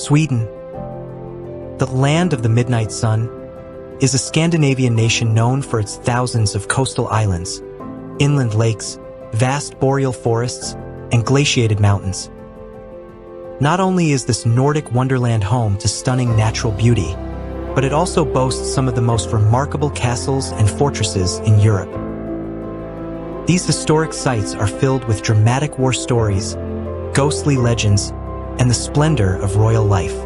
Sweden, the land of the midnight sun, is a Scandinavian nation known for its thousands of coastal islands, inland lakes, vast boreal forests, and glaciated mountains. Not only is this Nordic wonderland home to stunning natural beauty, but it also boasts some of the most remarkable castles and fortresses in Europe. These historic sites are filled with dramatic war stories, ghostly legends, and the splendor of royal life.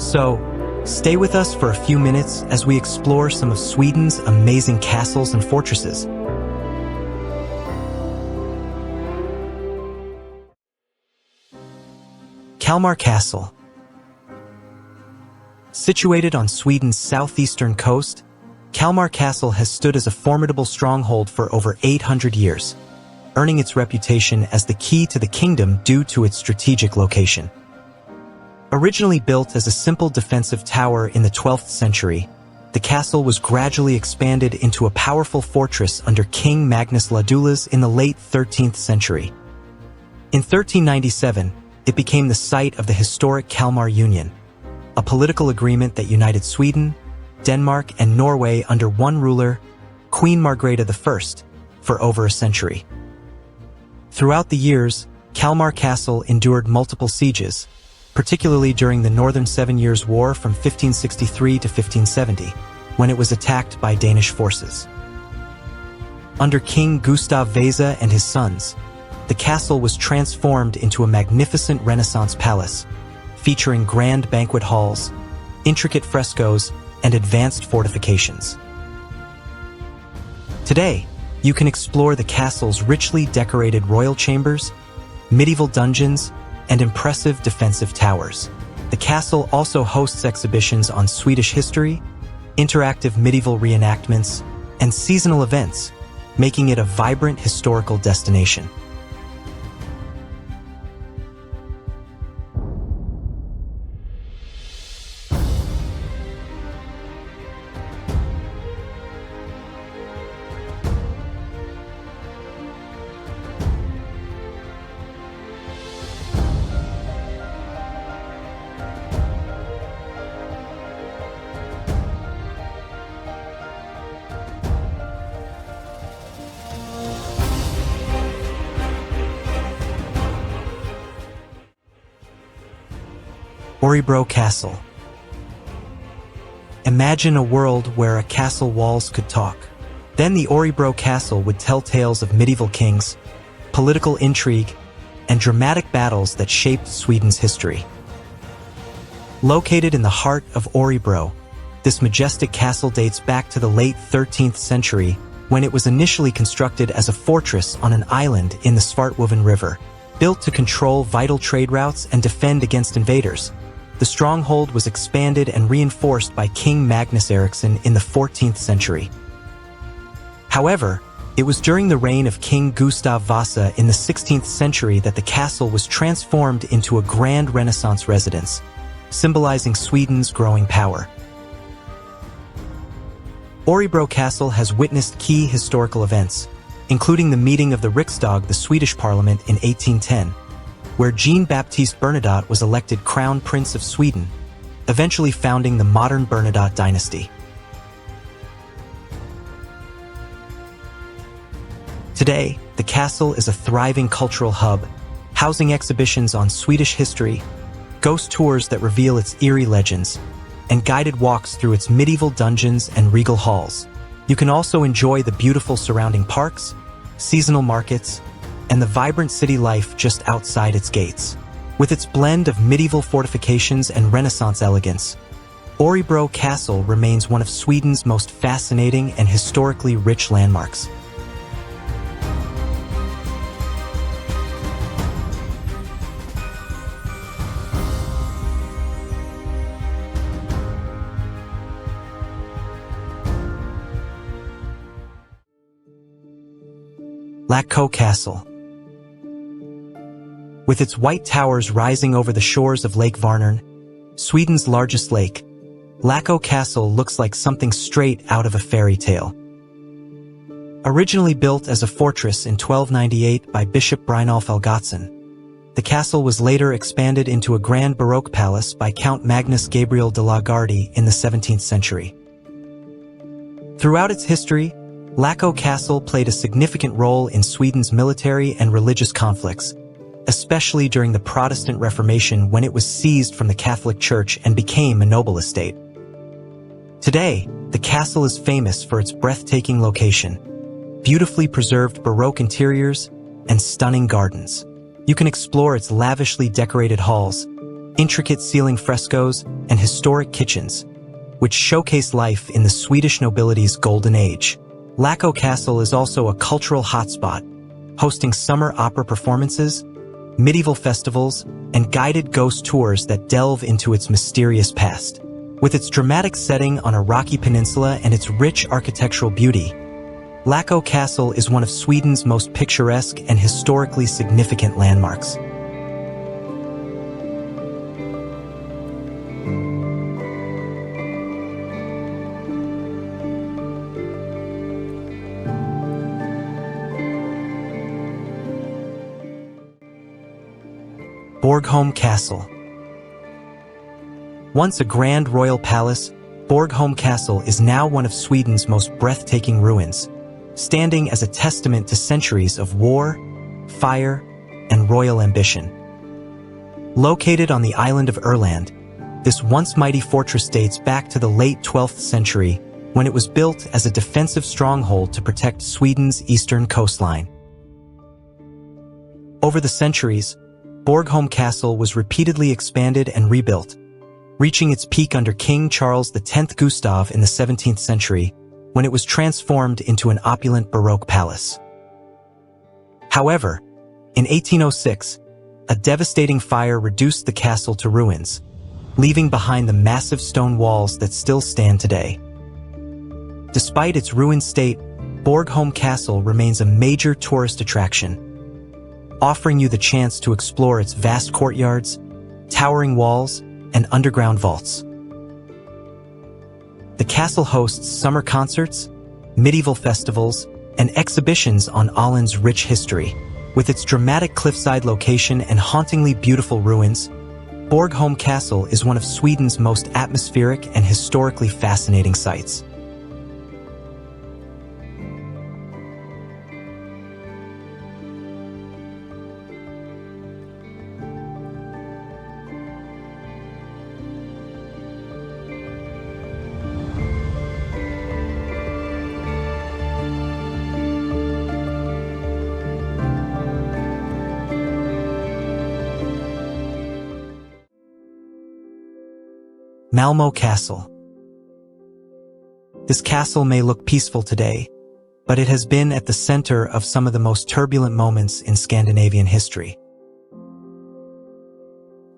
So, stay with us for a few minutes as we explore some of Sweden's amazing castles and fortresses. Kalmar Castle. Situated on Sweden's southeastern coast, Kalmar Castle has stood as a formidable stronghold for over 800 years, earning its reputation as the key to the kingdom due to its strategic location. Originally built as a simple defensive tower in the 12th century, the castle was gradually expanded into a powerful fortress under King Magnus Ladulås in the late 13th century. In 1397, it became the site of the historic Kalmar Union, a political agreement that united Sweden, Denmark, and Norway under one ruler, Queen Margrethe I, for over a century. Throughout the years, Kalmar Castle endured multiple sieges, particularly during the Northern Seven Years' War from 1563 to 1570, when it was attacked by Danish forces. Under King Gustav Vasa and his sons, the castle was transformed into a magnificent Renaissance palace, featuring grand banquet halls, intricate frescoes, and advanced fortifications. Today, you can explore the castle's richly decorated royal chambers, medieval dungeons, and impressive defensive towers. The castle also hosts exhibitions on Swedish history, interactive medieval reenactments, and seasonal events, making it a vibrant historical destination. Örebro Castle. Imagine a world where a castle walls could talk. Then the Örebro Castle would tell tales of medieval kings, political intrigue, and dramatic battles that shaped Sweden's history. Located in the heart of Örebro, this majestic castle dates back to the late 13th century when it was initially constructed as a fortress on an island in the Svartån River. Built to control vital trade routes and defend against invaders, the stronghold was expanded and reinforced by King Magnus Eriksson in the 14th century. However, it was during the reign of King Gustav Vasa in the 16th century that the castle was transformed into a grand Renaissance residence, symbolizing Sweden's growing power. Örebro Castle has witnessed key historical events, including the meeting of the Riksdag, the Swedish parliament, in 1810, where Jean-Baptiste Bernadotte was elected Crown Prince of Sweden, eventually founding the modern Bernadotte dynasty. Today, the castle is a thriving cultural hub, housing exhibitions on Swedish history, ghost tours that reveal its eerie legends, and guided walks through its medieval dungeons and regal halls. You can also enjoy the beautiful surrounding parks, seasonal markets, and the vibrant city life just outside its gates. With its blend of medieval fortifications and Renaissance elegance, Örebro Castle remains one of Sweden's most fascinating and historically rich landmarks. Läckö Castle. With its white towers rising over the shores of Lake Vänern, Sweden's largest lake, Läckö Castle looks like something straight out of a fairy tale. Originally built as a fortress in 1298 by Bishop Brynolf Algotsson, The castle was later expanded into a grand Baroque palace by Count Magnus Gabriel de la Gardie in the 17th century. Throughout its history, Läckö Castle played a significant role in Sweden's military and religious conflicts, especially during the Protestant Reformation when it was seized from the Catholic Church and became a noble estate. Today, the castle is famous for its breathtaking location, beautifully preserved Baroque interiors, and stunning gardens. You can explore its lavishly decorated halls, intricate ceiling frescoes, and historic kitchens, which showcase life in the Swedish nobility's golden age. Läckö Castle is also a cultural hotspot, hosting summer opera performances, medieval festivals, and guided ghost tours that delve into its mysterious past. With its dramatic setting on a rocky peninsula and its rich architectural beauty, Läckö Castle is one of Sweden's most picturesque and historically significant landmarks. Borgholm Castle. Once a grand royal palace, Borgholm Castle is now one of Sweden's most breathtaking ruins, standing as a testament to centuries of war, fire, and royal ambition. Located on the island of Öland, this once mighty fortress dates back to the late 12th century when it was built as a defensive stronghold to protect Sweden's eastern coastline. Over the centuries, Borgholm Castle was repeatedly expanded and rebuilt, reaching its peak under King Charles X Gustav in the 17th century, when it was transformed into an opulent Baroque palace. However, in 1806, a devastating fire reduced the castle to ruins, leaving behind the massive stone walls that still stand today. Despite its ruined state, Borgholm Castle remains a major tourist attraction, offering you the chance to explore its vast courtyards, towering walls, and underground vaults. The castle hosts summer concerts, medieval festivals, and exhibitions on Åland's rich history. With its dramatic cliffside location and hauntingly beautiful ruins, Borgholm Castle is one of Sweden's most atmospheric and historically fascinating sites. Malmo Castle. This castle may look peaceful today, but it has been at the center of some of the most turbulent moments in Scandinavian history.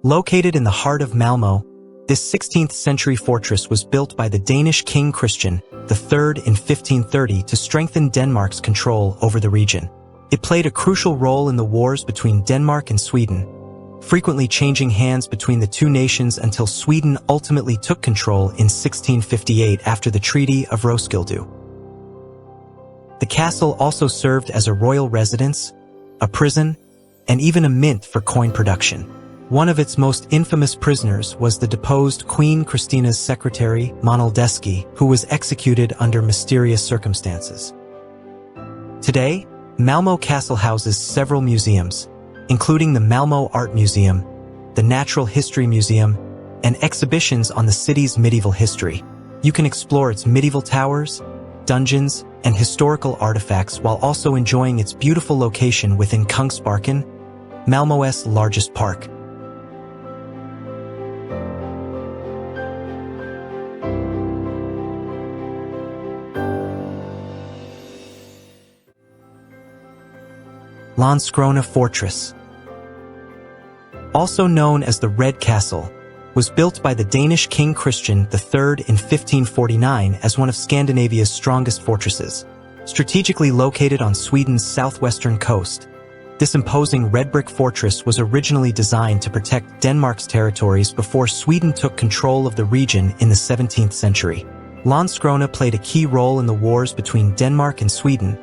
Located in the heart of Malmo, this 16th century fortress was built by the Danish King Christian III in 1530 to strengthen Denmark's control over the region. It played a crucial role in the wars between Denmark and Sweden, frequently changing hands between the two nations until Sweden ultimately took control in 1658 after the Treaty of Roskilde. The castle also served as a royal residence, a prison, and even a mint for coin production. One of its most infamous prisoners was the deposed Queen Christina's secretary, Monaldeschi, who was executed under mysterious circumstances. Today, Malmo Castle houses several museums, including the Malmo Art Museum, the Natural History Museum, and exhibitions on the city's medieval history. You can explore its medieval towers, dungeons, and historical artifacts while also enjoying its beautiful location within Kungsparken, Malmö's largest park. Landskrona Fortress, also known as the Red Castle, was built by the Danish King Christian III in 1549 as one of Scandinavia's strongest fortresses. Strategically located on Sweden's southwestern coast, this imposing red brick fortress was originally designed to protect Denmark's territories before Sweden took control of the region in the 17th century. Landskrona played a key role in the wars between Denmark and Sweden,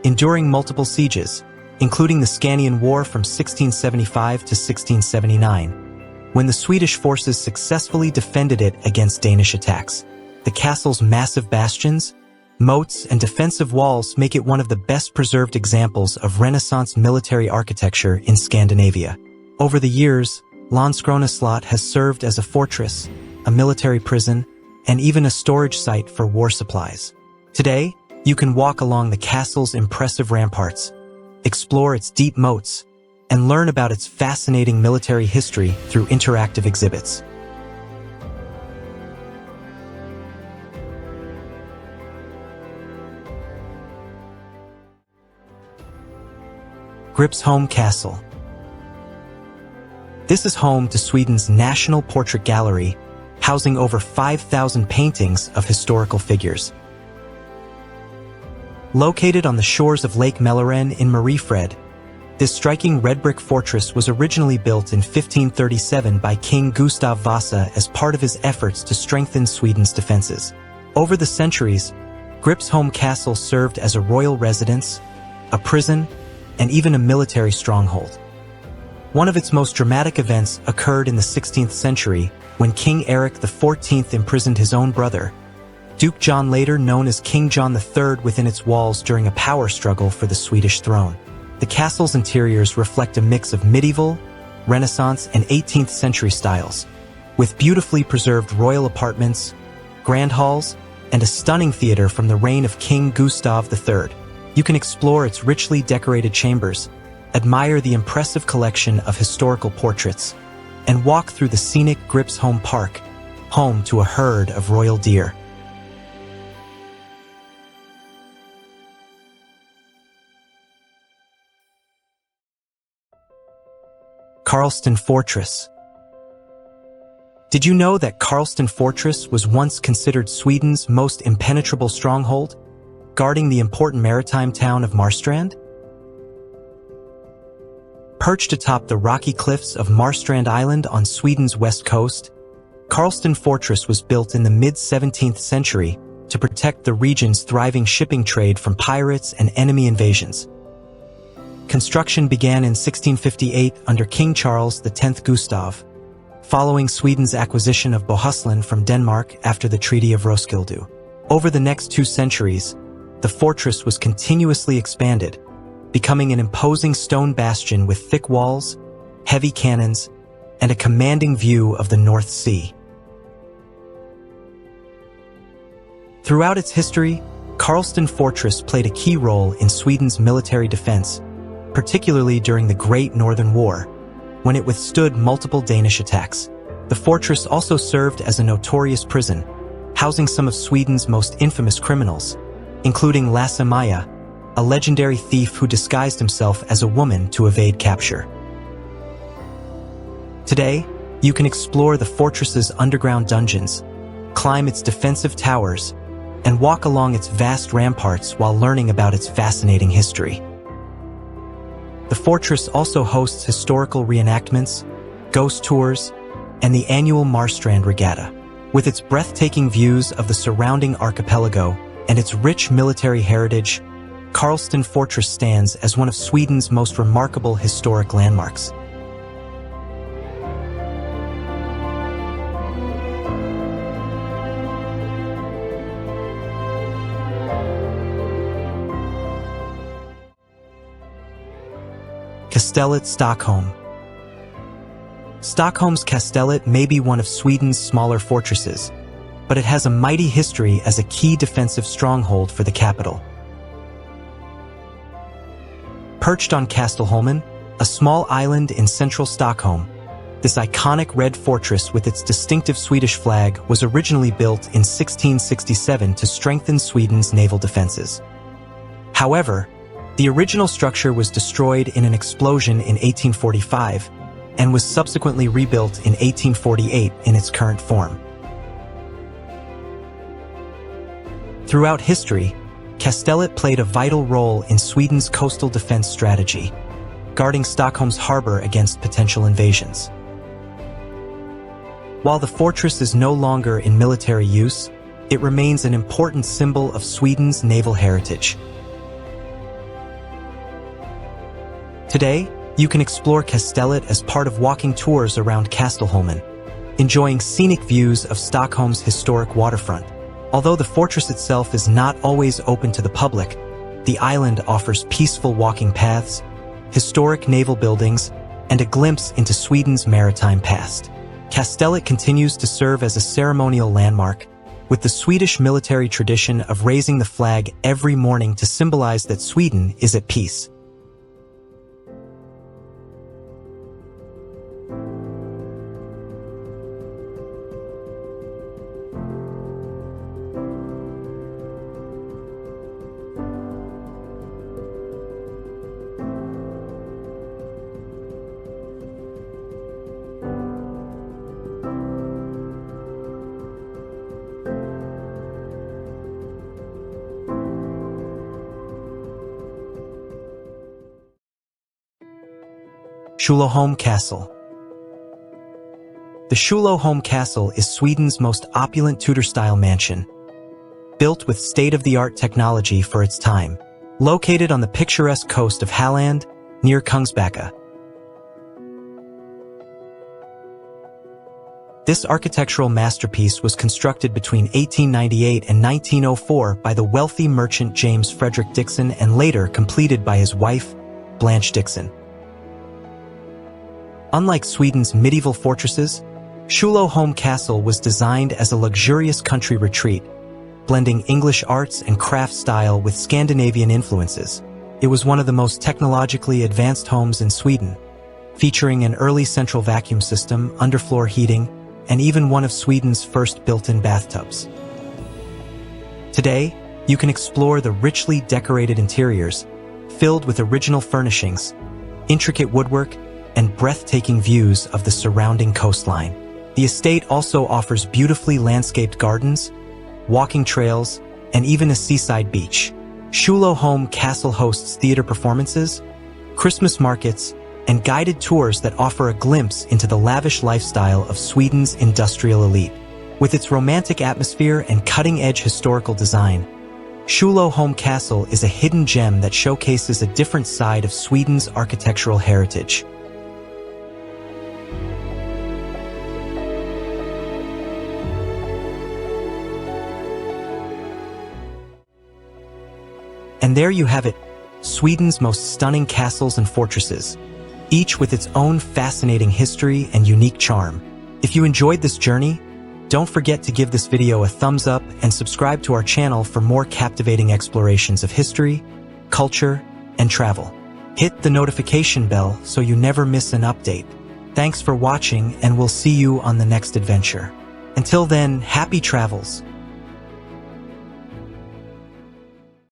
enduring multiple sieges, including the Scanian War from 1675 to 1679, when the Swedish forces successfully defended it against Danish attacks. The castle's massive bastions, moats, and defensive walls make it one of the best preserved examples of Renaissance military architecture in Scandinavia. Over the years, Landskrona Slott has served as a fortress, a military prison, and even a storage site for war supplies. Today, you can walk along the castle's impressive ramparts, explore its deep moats, and learn about its fascinating military history through interactive exhibits. Gripsholm Castle. This is home to Sweden's National Portrait Gallery, housing over 5,000 paintings of historical figures. Located on the shores of Lake Mälaren in Mariefred, this striking red brick fortress was originally built in 1537 by King Gustav Vasa as part of his efforts to strengthen Sweden's defenses. Over the centuries, Gripsholm Castle served as a royal residence, a prison, and even a military stronghold. One of its most dramatic events occurred in the 16th century when King Eric XIV imprisoned his own brother, Duke John, later known as King John III, within its walls during a power struggle for the Swedish throne. The castle's interiors reflect a mix of medieval, Renaissance, and 18th century styles, with beautifully preserved royal apartments, grand halls, and a stunning theater from the reign of King Gustav III. You can explore its richly decorated chambers, admire the impressive collection of historical portraits, and walk through the scenic Gripsholm Park, home to a herd of royal deer. Carlsten Fortress. Did you know that Carlsten Fortress was once considered Sweden's most impenetrable stronghold, guarding the important maritime town of Marstrand? Perched atop the rocky cliffs of Marstrand Island on Sweden's west coast, Carlsten Fortress was built in the mid-17th century to protect the region's thriving shipping trade from pirates and enemy invasions. Construction began in 1658 under King Charles X Gustav, following Sweden's acquisition of Bohuslän from Denmark after the Treaty of Roskilde. Over the next 2 centuries, the fortress was continuously expanded, becoming an imposing stone bastion with thick walls, heavy cannons, and a commanding view of the North Sea. Throughout its history, Carlsten Fortress played a key role in Sweden's military defense, particularly during the Great Northern War, when it withstood multiple Danish attacks. The fortress also served as a notorious prison, housing some of Sweden's most infamous criminals, including Lasse Maja, a legendary thief who disguised himself as a woman to evade capture. Today, you can explore the fortress's underground dungeons, climb its defensive towers, and walk along its vast ramparts while learning about its fascinating history. The fortress also hosts historical reenactments, ghost tours, and the annual Marstrand Regatta. With its breathtaking views of the surrounding archipelago and its rich military heritage, Carlsten Fortress stands as one of Sweden's most remarkable historic landmarks. Kastellet, Stockholm. Stockholm's Kastellet may be one of Sweden's smaller fortresses, but it has a mighty history as a key defensive stronghold for the capital. Perched on Kastelholmen, a small island in central Stockholm, this iconic red fortress with its distinctive Swedish flag was originally built in 1667 to strengthen Sweden's naval defenses. However, the original structure was destroyed in an explosion in 1845 and was subsequently rebuilt in 1848 in its current form. Throughout history, Kastellet played a vital role in Sweden's coastal defense strategy, guarding Stockholm's harbor against potential invasions. While the fortress is no longer in military use, it remains an important symbol of Sweden's naval heritage. Today, you can explore Kastellet as part of walking tours around Kastelholmen, enjoying scenic views of Stockholm's historic waterfront. Although the fortress itself is not always open to the public, the island offers peaceful walking paths, historic naval buildings, and a glimpse into Sweden's maritime past. Kastellet continues to serve as a ceremonial landmark, with the Swedish military tradition of raising the flag every morning to symbolize that Sweden is at peace. Tjolöholm Castle. The Tjolöholm Castle is Sweden's most opulent Tudor-style mansion, built with state-of-the-art technology for its time, located on the picturesque coast of Halland, near Kungsbacka. This architectural masterpiece was constructed between 1898 and 1904 by the wealthy merchant James Frederick Dixon and later completed by his wife, Blanche Dixon. Unlike Sweden's medieval fortresses, Tjolöholm Castle was designed as a luxurious country retreat, blending English arts and craft style with Scandinavian influences. It was one of the most technologically advanced homes in Sweden, featuring an early central vacuum system, underfloor heating, and even one of Sweden's first built-in bathtubs. Today, you can explore the richly decorated interiors, filled with original furnishings, intricate woodwork, and breathtaking views of the surrounding coastline. The estate also offers beautifully landscaped gardens, walking trails, and even a seaside beach. Tjolöholm Castle hosts theater performances, Christmas markets, and guided tours that offer a glimpse into the lavish lifestyle of Sweden's industrial elite. With its romantic atmosphere and cutting-edge historical design, Tjolöholm Castle is a hidden gem that showcases a different side of Sweden's architectural heritage. And there you have it, Sweden's most stunning castles and fortresses, each with its own fascinating history and unique charm. If you enjoyed this journey, don't forget to give this video a thumbs up and subscribe to our channel for more captivating explorations of history, culture, and travel. Hit the notification bell so you never miss an update. Thanks for watching, and we'll see you on the next adventure. Until then, happy travels!